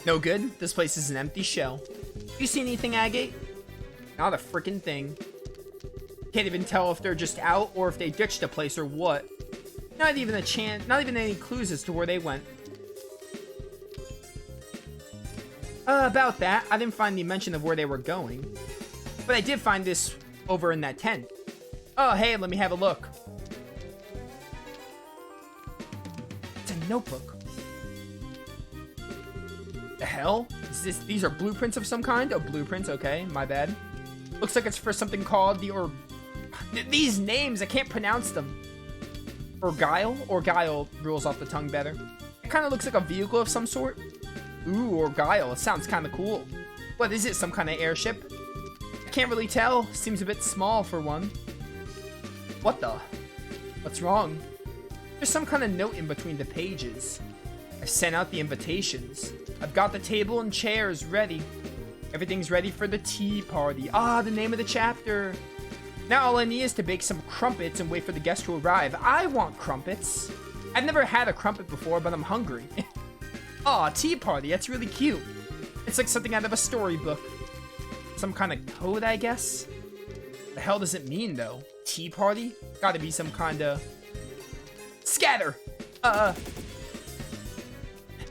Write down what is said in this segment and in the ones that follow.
No good? This place is an empty shell. You see anything, Agate? Not a freaking thing. Can't even tell if they're just out or if they ditched the place or what. Not even a chance, not even any clues as to where they went. About that, I didn't find the mention of where they were going. But I did find this over in that tent. Oh, hey, let me have a look. It's a notebook. The hell? Is this, these are blueprints of some kind? Oh, blueprints, okay, my bad. Looks like it's for something called the these names, I can't pronounce them. Orguile rolls off the tongue better. It kind of looks like a vehicle of some sort. Ooh, Orguile, it sounds kind of cool. What is it, some kind of airship? I can't really tell, seems a bit small for one. What the? What's wrong? There's some kind of note in between the pages. I sent out the invitations. I've got the table and chairs ready. Everything's ready for the tea party. Ah, the name of the chapter. Now all I need is to bake some crumpets and wait for the guests to arrive. I want crumpets. I've never had a crumpet before, but I'm hungry. Aw, tea party. That's really cute. It's like something out of a storybook. Some kind of code, I guess? The hell does it mean, though? Tea party? Gotta be some kind of... Scatter!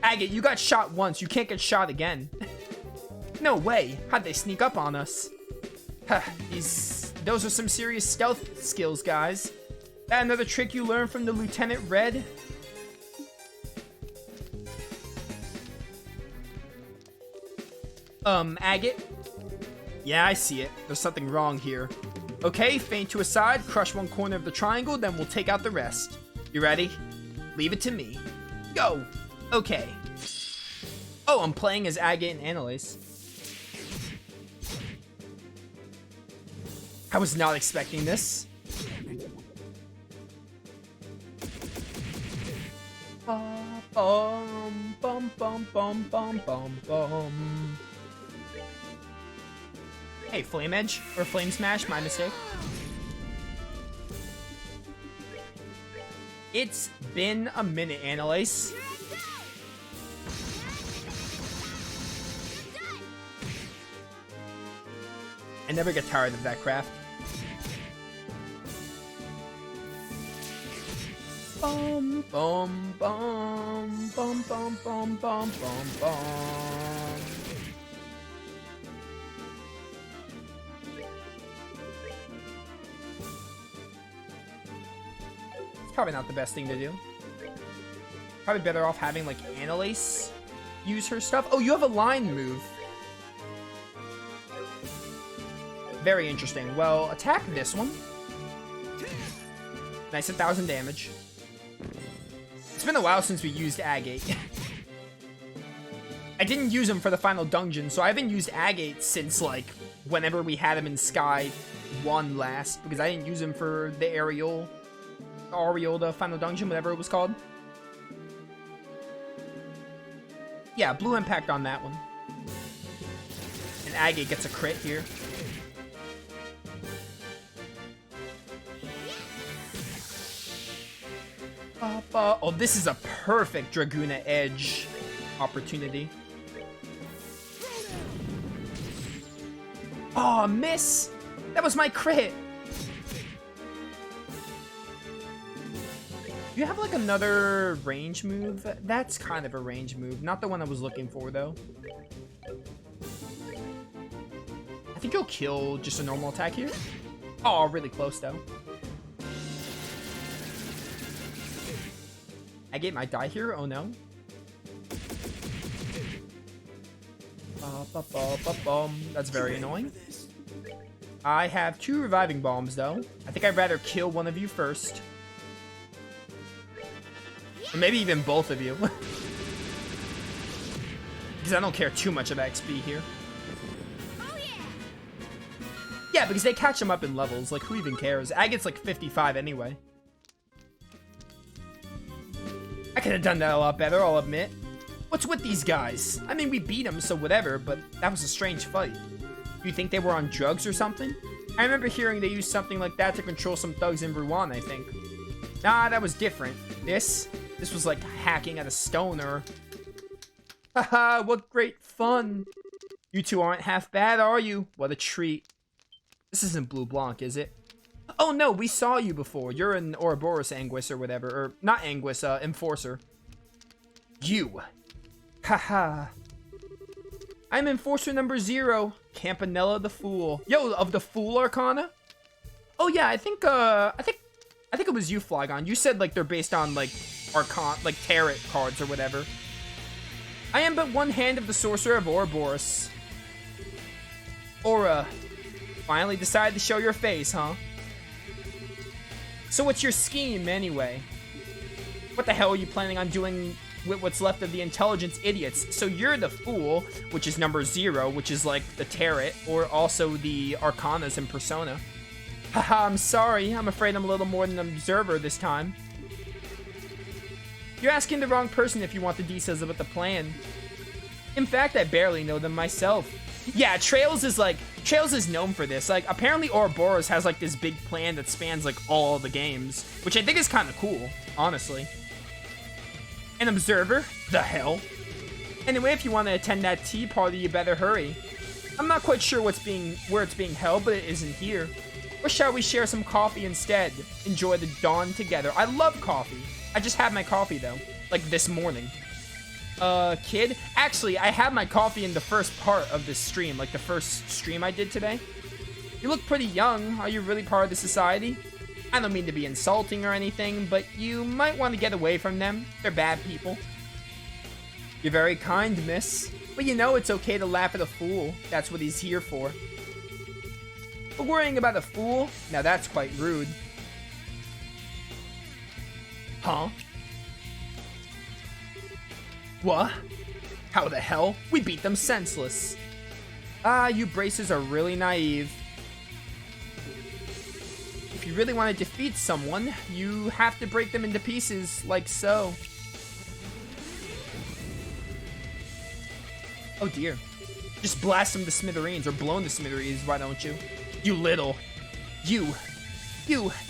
Agate, you got shot once. You can't get shot again. No way. How'd they sneak up on us? Huh, those are some serious stealth skills, guys. That another trick you learned from the Lieutenant Red? Agate? Yeah, I see it. There's something wrong here. Okay, feint to a side, crush one corner of the triangle, then we'll take out the rest. You ready? Leave it to me. Go! Okay. Oh, I'm playing as Agate and Annalise. I was not expecting this. Bum, bum, bum, bum, bum, bum, bum. Hey, Flame Edge or Flame Smash, my mistake. It's been a minute, Annalise. I never get tired of that craft. Bum bum bum bum bum bum bum bum bum. It's probably not the best thing to do. Probably better off having like Annalise use her stuff. Oh, you have a line move. Very interesting. Well, attack this one. Nice, 1,000 damage. It's been a while since we used Agate. I didn't use him for the final dungeon, so I haven't used Agate since, like, whenever we had him in Sky 1 last, because I didn't use him for the Ariel, the final dungeon, whatever it was called. Yeah, blue impact on that one. And Agate gets a crit here. Oh, this is a perfect Dragoona Edge opportunity. Oh, miss! That was my crit! Do you have, like, another range move? That's kind of a range move. Not the one I was looking for, though. I think you'll kill just a normal attack here. Oh, really close, though. Agate might die here. Oh no. That's very annoying. I have 2 reviving bombs though. I think I'd rather kill one of you first. Or maybe even both of you. Because I don't care too much about XP here. Yeah, because they catch them up in levels. Like, who even cares? Agate's like 55 anyway. I could have done that a lot better, I'll admit. What's with these guys? I mean, we beat them, so whatever, but that was a strange fight. You think they were on drugs or something? I remember hearing they used something like that to control some thugs in Rouen, I think. Nah, that was different. This was like hacking at a stone or... Haha, what great fun. You two aren't half bad, are you? What a treat. This isn't Blue Blanc, is it? Oh no, we saw you before. You're an Ouroboros Anguis or whatever. Or, not Anguis, Enforcer. You. Haha. I'm Enforcer number 0. Campanella the Fool. Yo, of the Fool Arcana? Oh yeah, I think it was you, Flygon. You said, like, they're based on, like, like, tarot cards or whatever. I am but one hand of the Sorcerer of Ouroboros. Aura. Finally decided to show your face, huh? So what's your scheme, anyway? What the hell are you planning on doing with what's left of the intelligence idiots? So you're the Fool, which is number 0, which is, like, the tarot, or also the Arcanas in Persona. Haha, I'm sorry. I'm afraid I'm a little more than an observer this time. You're asking the wrong person if you want the details about the plan. In fact, I barely know them myself. Yeah, Trails is known for this. Like, apparently Ouroboros has, like, this big plan that spans, like, all the games, which I think is kind of cool, honestly. An observer? The hell? Anyway, if you want to attend that tea party, you better hurry. I'm not quite sure where it's being held, but it isn't here. Or shall we share some coffee instead? Enjoy the dawn together. I love coffee. I just had my coffee, though. Like, this morning. Kid? Actually, I had my coffee in the first part of this stream. Like, the first stream I did today. You look pretty young. Are you really part of the society? I don't mean to be insulting or anything, but you might want to get away from them. They're bad people. You're very kind, miss. But you know it's okay to laugh at a fool. That's what he's here for. But worrying about a fool? Now that's quite rude. Huh? What? How the hell? We beat them senseless. Ah, you braces are really naive. If you really want to defeat someone, you have to break them into pieces, like so. Oh dear. Just blast them to smithereens, or blow them to smithereens, why don't you? You little. You,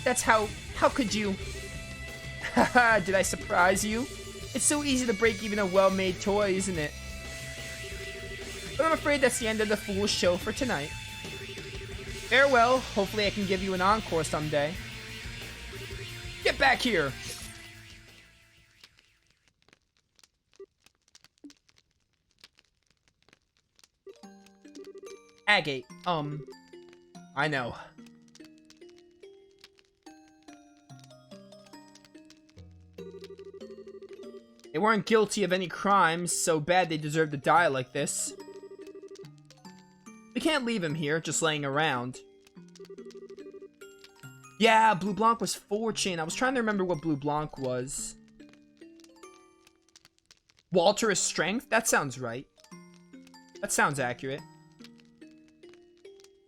that's how could you? Haha, did I surprise you? It's so easy to break even a well-made toy, isn't it? But I'm afraid that's the end of the Fool's show for tonight. Farewell, hopefully I can give you an encore someday. Get back here! Agate, I know. They weren't guilty of any crimes, so bad they deserve to die like this. We can't leave him here, just laying around. Yeah, Blue Blanc was fortune. I was trying to remember what Blue Blanc was. Walter is strength? That sounds right. That sounds accurate.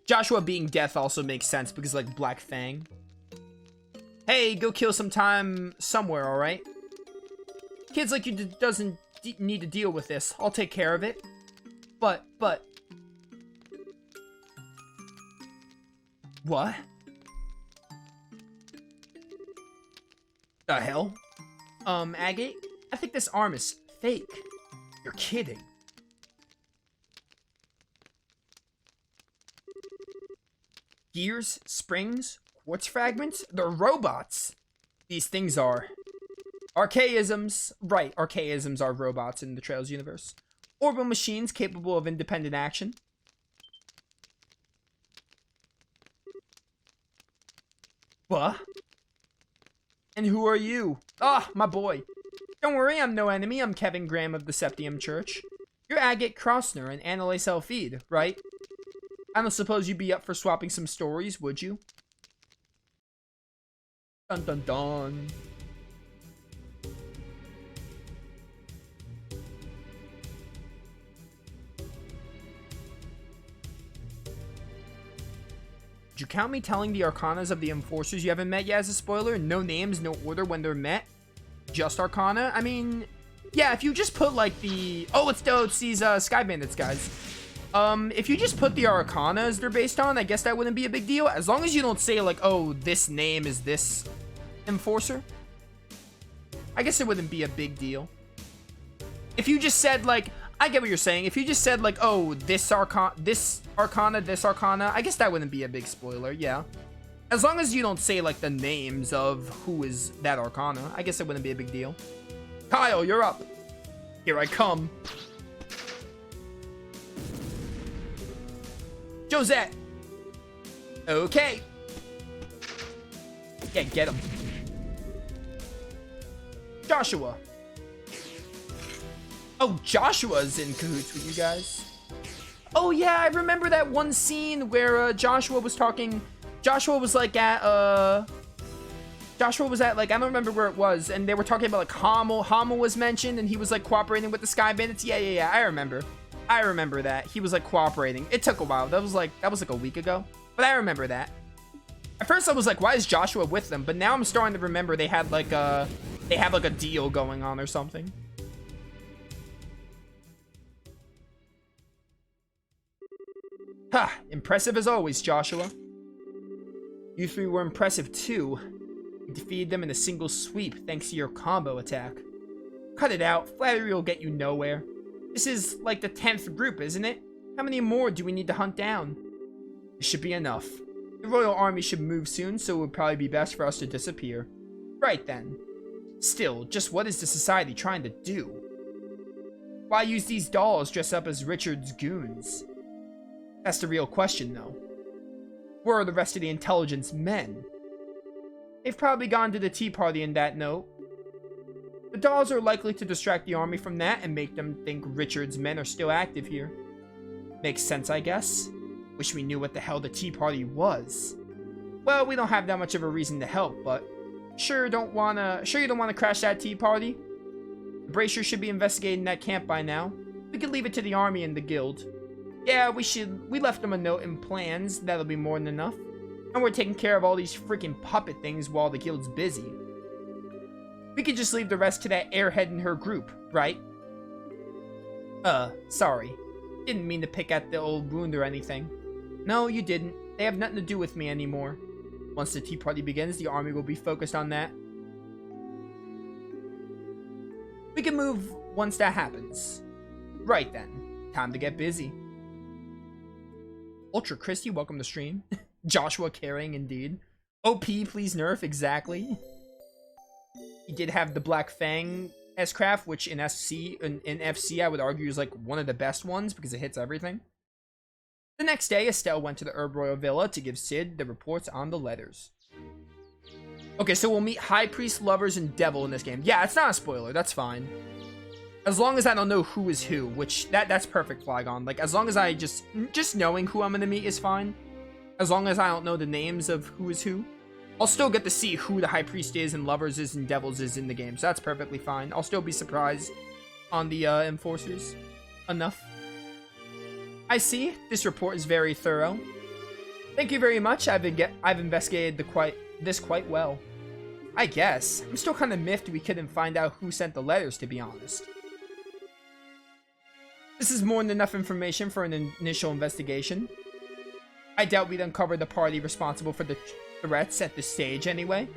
Joshua being death also makes sense because, like, Black Fang. Hey, go kill some time somewhere, alright? Kids like you doesn't need to deal with this. I'll take care of it. But... What? The hell? Agate? I think this arm is fake. You're kidding. Gears, springs, quartz fragments? They're robots. These things are... Archaisms. Right, archaisms are robots in the Trails universe. Orbital machines capable of independent action. What? And who are you? Ah, my boy. Don't worry, I'm no enemy. I'm Kevin Graham of the Septium Church. You're Agate Krosner and Annalise Elfide, right? I don't suppose you'd be up for swapping some stories, would you? Dun dun dun. Did you count me telling the Arcanas of the Enforcers you haven't met yet as a spoiler? No names, no order when they're met? Just Arcana? I mean, yeah, if you just put, like, the... Oh, it's these, Sky Bandits guys. If you just put the Arcanas they're based on, I guess that wouldn't be a big deal. As long as you don't say, like, oh, this name is this Enforcer. I guess it wouldn't be a big deal. If you just said, like, I get what you're saying. If you just said, like, oh, this arcana, I guess that wouldn't be a big spoiler, yeah. As long as you don't say, like, the names of who is that arcana, I guess it wouldn't be a big deal. Kyle, you're up. Here I come. Josette. Okay. Yeah, get him. Joshua. Oh, Joshua's in cahoots with you guys. Oh, yeah, I remember that one scene where Joshua was talking. Joshua was like at, like, I don't remember where it was, and they were talking about, like, Hamel was mentioned, and he was, like, cooperating with the Sky Bandits. Yeah, I remember that. He was, like, cooperating. It took a while. That was like a week ago, but I remember that. At first, I was like, why is Joshua with them? But now I'm starting to remember they had, like, a deal going on or something. Ha! Impressive as always, Joshua. You three were impressive too. You defeated them in a single sweep thanks to your combo attack. Cut it out. Flattery will get you nowhere. This is like the 10th group, isn't it? How many more do we need to hunt down? It should be enough. The Royal Army should move soon, so it would probably be best for us to disappear. Right then. Still, just what is the society trying to do? Why use these dolls dressed up as Richard's goons? That's the real question, though. Where are the rest of the intelligence men? They've probably gone to the tea party in that note. The dolls are likely to distract the army from that and make them think Richard's men are still active here. Makes sense, I guess. Wish we knew what the hell the tea party was. Well, we don't have that much of a reason to help, but sure you don't wanna crash that tea party? The Bracers should be investigating that camp by now. We could leave it to the army and the guild. Yeah, we left them a note and plans. That'll be more than enough. And we're taking care of all these freaking puppet things while the guild's busy. We could just leave the rest to that airhead and her group, right? Sorry. Didn't mean to pick at the old wound or anything. No, you didn't. They have nothing to do with me anymore. Once the tea party begins, the army will be focused on that. We can move once that happens. Right then. Time to get busy. Ultra Christy, welcome to stream. Joshua carrying indeed. OP, please nerf, exactly. He did have the Black Fang S-Craft, which in FC I would argue is like one of the best ones because it hits everything. The next day, Estelle went to the Herb Royal Villa to give Sid the reports on the letters. Okay, so we'll meet High Priest, Lovers, and Devil in this game. Yeah, it's not a spoiler, that's fine. As long as I don't know who is who, which that's perfect, Flygon. Like, as long as I just knowing who I'm gonna meet is fine. As long as I don't know the names of who is who. I'll still get to see who the High Priest is and Lovers is and Devils is in the game, so that's perfectly fine. I'll still be surprised on the Enforcers. Enough. I see. This report is very thorough. Thank you very much. I've investigated this quite well. I guess. I'm still kind of miffed we couldn't find out who sent the letters, to be honest. This is more than enough information for an initial investigation. I doubt we'd uncover the party responsible for the threats at this stage anyway.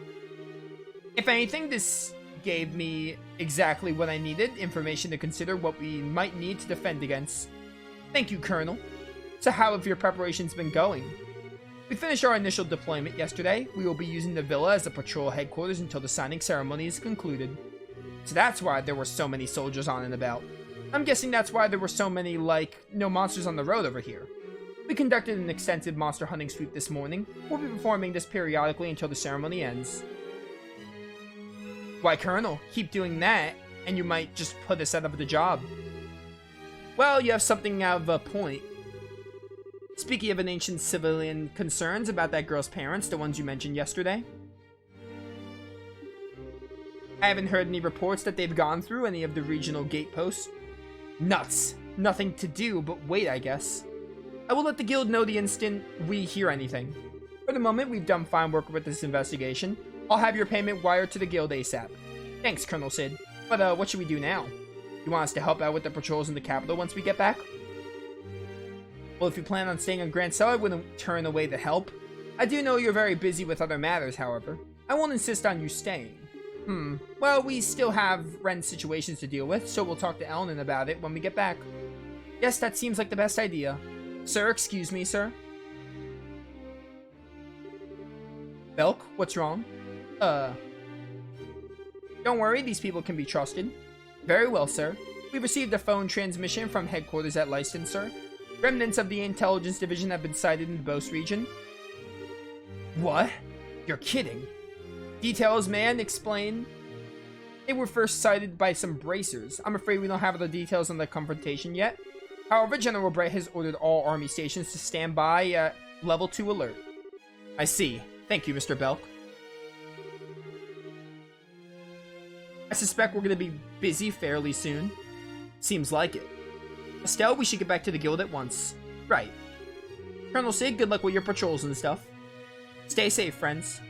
If anything, this gave me exactly what I needed, information to consider what we might need to defend against. Thank you, Colonel. So how have your preparations been going? We finished our initial deployment yesterday. We will be using the villa as a patrol headquarters until the signing ceremony is concluded. So that's why there were so many soldiers on and about. I'm guessing that's why there were so many, like, no monsters on the road over here. We conducted an extensive monster hunting sweep this morning. We'll be performing this periodically until the ceremony ends. Why, Colonel, keep doing that, and you might just put us out of the job. Well, you have something of a point. Speaking of an ancient civilian concerns about that girl's parents, the ones you mentioned yesterday. I haven't heard any reports that they've gone through any of the regional gate posts. Nuts. Nothing to do but wait, I guess. I will let the guild know the instant we hear anything. For the moment, we've done fine work with this investigation. I'll have your payment wired to the guild ASAP. Thanks, Colonel Sid. But, what should we do now? You want us to help out with the patrols in the capital once we get back? Well, if you plan on staying on Grand Cell, I wouldn't turn away the help. I do know you're very busy with other matters, however. I won't insist on you staying. Well, we still have Ren's situations to deal with, so we'll talk to Eleanor about it when we get back. Yes, that seems like the best idea. Sir, excuse me, sir. Belk, what's wrong? Don't worry, these people can be trusted. Very well, sir. We received a phone transmission from headquarters at Lyston, sir. Remnants of the intelligence division have been sighted in the Bose region. What? You're kidding. Details, man, explain. They were first sighted by some bracers. I'm afraid we don't have the details on the confrontation yet. However, General Bright has ordered all army stations to stand by at level 2 alert. I see. Thank you, Mr. Belk. I suspect we're going to be busy fairly soon. Seems like it. Estelle, we should get back to the guild at once. Right. Colonel Sid, good luck with your patrols and stuff. Stay safe, friends.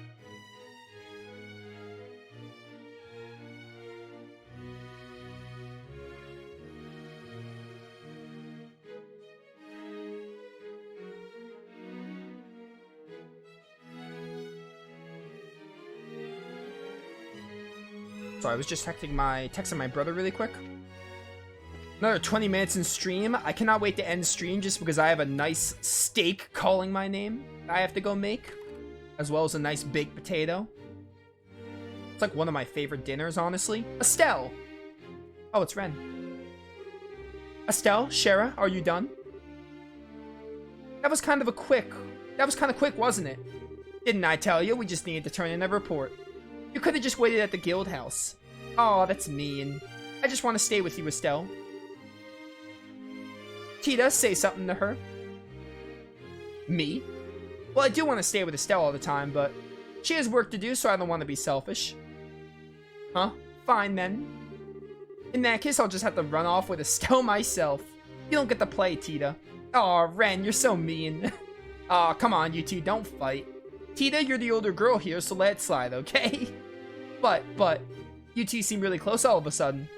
Sorry, I was just texting my brother really quick. Another 20 minutes in stream. I cannot wait to end stream just because I have a nice steak calling my name that I have to go make, as well as a nice baked potato. It's like one of my favorite dinners, honestly. Estelle! Oh, it's Ren. Estelle, Shara, are you done? That was kind of quick, wasn't it? Didn't I tell you we just needed to turn in a report? You could have just waited at the guild house. Aw, that's mean. I just want to stay with you, Estelle. Tita, say something to her. Me? Well, I do want to stay with Estelle all the time, but she has work to do, so I don't want to be selfish. Huh? Fine, then. In that case, I'll just have to run off with Estelle myself. You don't get to play, Tita. Aw, Ren, you're so mean. Aw, come on, you two, don't fight. Tita, you're the older girl here, so let it slide, okay? But, you two seem really close all of a sudden.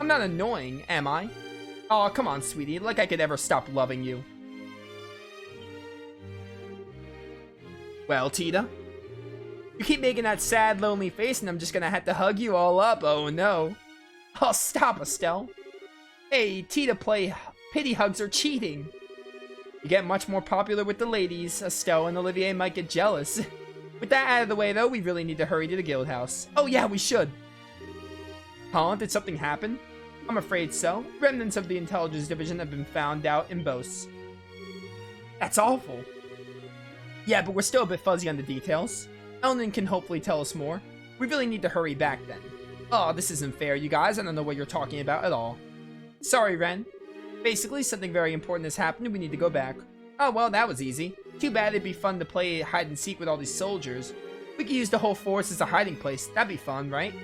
I'm not annoying, am I? Aw, come on, sweetie, like I could ever stop loving you. Well, Tita? You keep making that sad, lonely face and I'm just gonna have to hug you all up, oh no. Oh, stop, Estelle. Hey, Tita play pity hugs are cheating. You get much more popular with the ladies. Estelle and Olivier might get jealous. With that out of the way, though, we really need to hurry to the guild house. Oh yeah, we should. Huh? Did something happen? I'm afraid so. Remnants of the intelligence division have been found out in Bose. That's awful. Yeah, but we're still a bit fuzzy on the details. Elnan can hopefully tell us more. We really need to hurry back then. Oh, this isn't fair, you guys. I don't know what you're talking about at all. Sorry, Ren. Basically, something very important has happened and we need to go back. Oh, well, that was easy. Too bad it'd be fun to play hide and seek with all these soldiers. We could use the whole force as a hiding place. That'd be fun, right?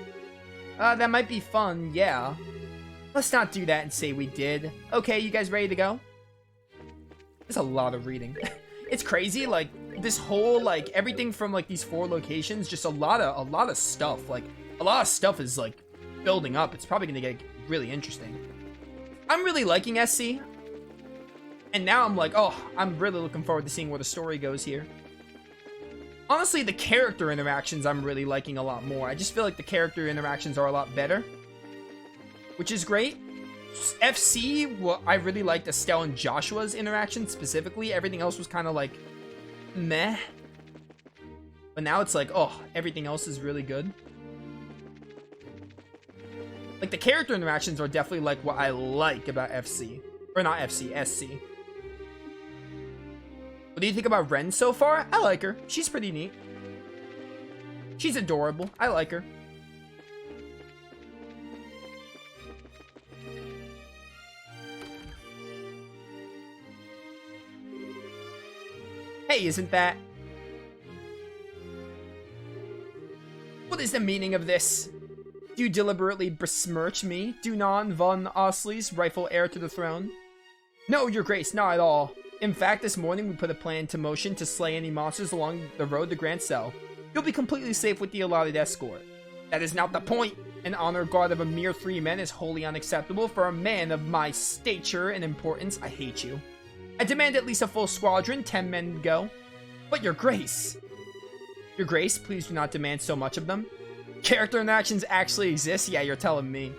That might be fun, yeah. Let's not do that and say we did. Okay, you guys ready to go? There's a lot of reading. It's crazy, like, this whole, like, everything from, like, these 4 locations, just a lot of stuff. Like, a lot of stuff is, like, building up. It's probably gonna get really interesting. I'm really liking SC. And now I'm like, oh, I'm really looking forward to seeing where the story goes here. Honestly, the character interactions I'm really liking a lot more. I just feel like the character interactions are a lot better, which is great. FC, well, I really liked Estelle and Joshua's interaction specifically. Everything else was kind of like, meh. But now it's like, oh, everything else is really good. Like, the character interactions are definitely like what I like about FC. Or not FC, SC. What do you think about Ren so far? I like her. She's pretty neat. She's adorable. I like her. Hey, isn't that... What is the meaning of this? Do you deliberately besmirch me, Dunan von Ostley's rightful heir to the throne? No, your grace, not at all. In fact, this morning we put a plan into motion to slay any monsters along the road to Grand Cell. You'll be completely safe with the allotted escort. That is not the point. An honor guard of a mere 3 men is wholly unacceptable for a man of my stature and importance. I hate you. I demand at least a full squadron, 10 men go. But your grace. Your Grace, please do not demand so much of them. Character interactions actually exist? Yeah, you're telling me.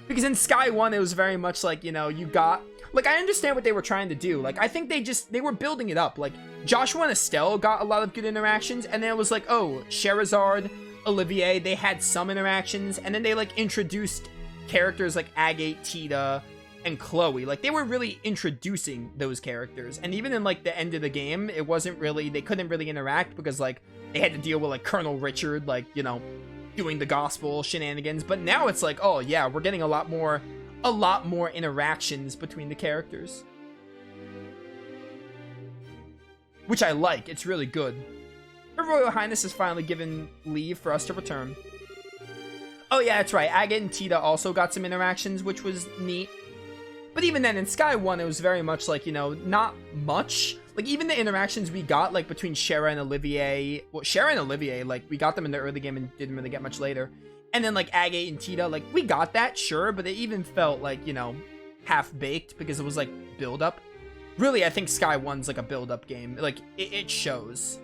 Because in Sky 1, it was very much like, you know, you got... Like, I understand what they were trying to do. Like, I think they were building it up. Like, Joshua and Estelle got a lot of good interactions, and then it was like, oh, Sherazard, Olivier, they had some interactions, and then they, like, introduced characters like Agate, Tita, and Chloe. Like, they were really introducing those characters. And even in, like, the end of the game, it wasn't really... They couldn't really interact because, like, they had to deal with, like, Colonel Richard, like, you know, doing the gospel shenanigans. But now it's like, oh, yeah, we're getting a lot more interactions between the characters. Which I like. It's really good. Her Royal Highness has finally given leave for us to return. Oh, yeah, that's right. Agate and Tita also got some interactions, which was neat. But even then, in Sky 1, it was very much like, you know, not much. Like, even the interactions we got, like, between Shara and Olivier... Well, Shara and Olivier, like, we got them in the early game and didn't really get much later. And then, like, Agate and Tita, like, we got that, sure, but it even felt, like, you know, half-baked because it was, like, build-up. Really, I think Sky 1's, like, a build-up game. Like, it shows.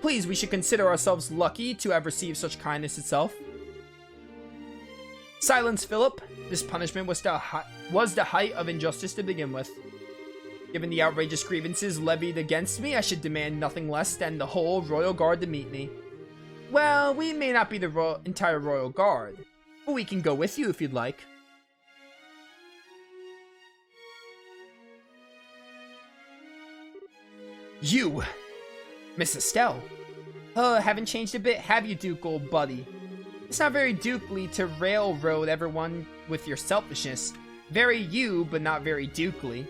Please, we should consider ourselves lucky to have received such kindness itself. Silence, Philip. This punishment was the height of injustice to begin with. Given the outrageous grievances levied against me, I should demand nothing less than the whole Royal Guard to meet me. Well, we may not be the entire Royal Guard, but we can go with you if you'd like. You, Miss Estelle. Haven't changed a bit, have you, Duke, old buddy? It's not very dukely to railroad everyone with your selfishness. Very you, but not very dukely.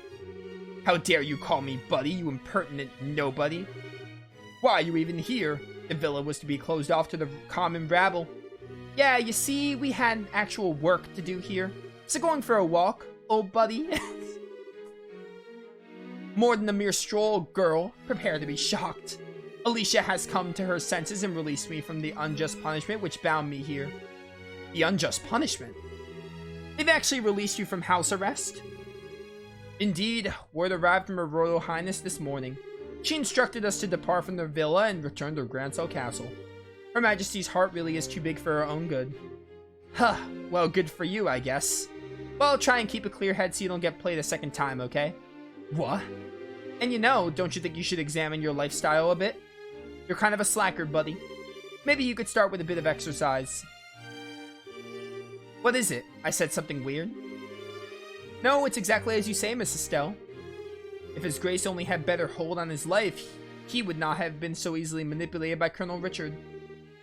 How dare you call me buddy, you impertinent nobody? Why are you even here? The villa was to be closed off to the common rabble. Yeah, you see, we had actual work to do here. So going for a walk, old buddy? More than a mere stroll, girl. Prepare to be shocked. Alicia has come to her senses and released me from the unjust punishment which bound me here. The unjust punishment? They've actually released you from house arrest? Indeed, word arrived from Her Royal Highness this morning. She instructed us to depart from the villa and return to Grancel Castle. Her Majesty's heart really is too big for her own good. Huh, well, good for you, I guess. Well, try and keep a clear head so you don't get played a second time, okay? What? And you know, don't you think you should examine your lifestyle a bit? You're kind of a slacker, buddy. Maybe you could start with a bit of exercise. What is it? I said something weird? No, it's exactly as you say, Miss Estelle. If His Grace only had better hold on his life, he would not have been so easily manipulated by Colonel Richard.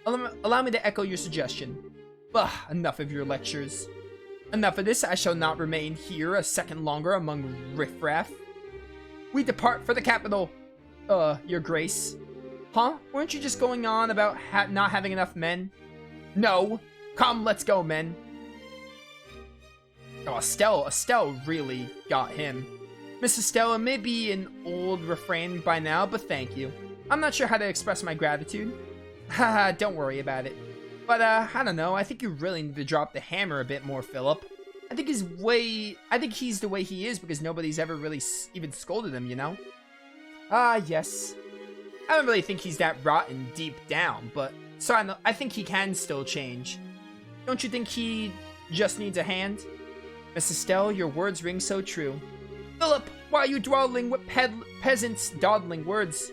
Allow me to echo your suggestion. Bah, enough of your lectures. Enough of this, I shall not remain here a second longer among riffraff. We depart for the capital, Your Grace. Huh? Weren't you just going on about not having enough men? No. Come, let's go, men. Oh, Estelle really got him. Miss Estelle, it may be an old refrain by now, but thank you. I'm not sure how to express my gratitude. Haha, don't worry about it. But, I don't know, I think you really need to drop the hammer a bit more, Philip. I think he's the way he is because nobody's ever really even scolded him, you know? Ah, yes. I don't really think he's that rotten deep down, but so I think he can still change. Don't you think he just needs a hand? Miss Estelle, your words ring so true. Philip, why are you dawdling with peasants' dawdling words?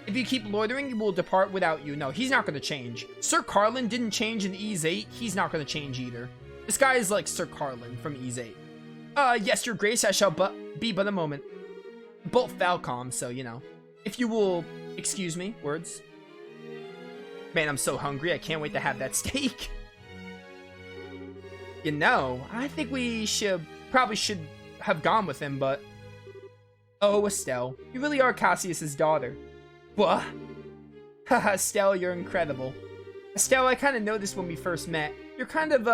If you keep loitering, he will depart without you. No, he's not going to change. Sir Carlin didn't change in Ys 8. He's not going to change either. This guy is like Sir Carlin from Ys 8. Yes, Your Grace, I shall be but a moment. Both Falcom, so, you know. If you will excuse me, words. Man, I'm so hungry. I can't wait to have that steak. You know, I think we probably should have gone with him, but... Oh, Estelle, you really are Cassius's daughter. What? Haha, Estelle, you're incredible. Estelle, I kind of noticed when we first met. You're kind of,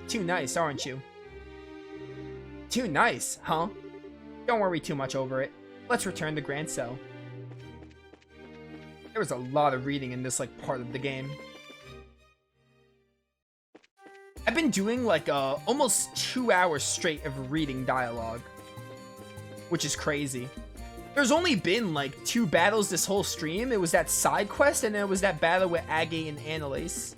too nice, aren't you? Too nice, huh? Don't worry too much over it. Let's return to Grancel. There was a lot of reading in this, like, part of the game. I've been doing, like, almost 2 hours straight of reading dialogue. Which is crazy. There's only been like 2 battles this whole stream. It was that side quest and then it was that battle with Aggie and Annalise.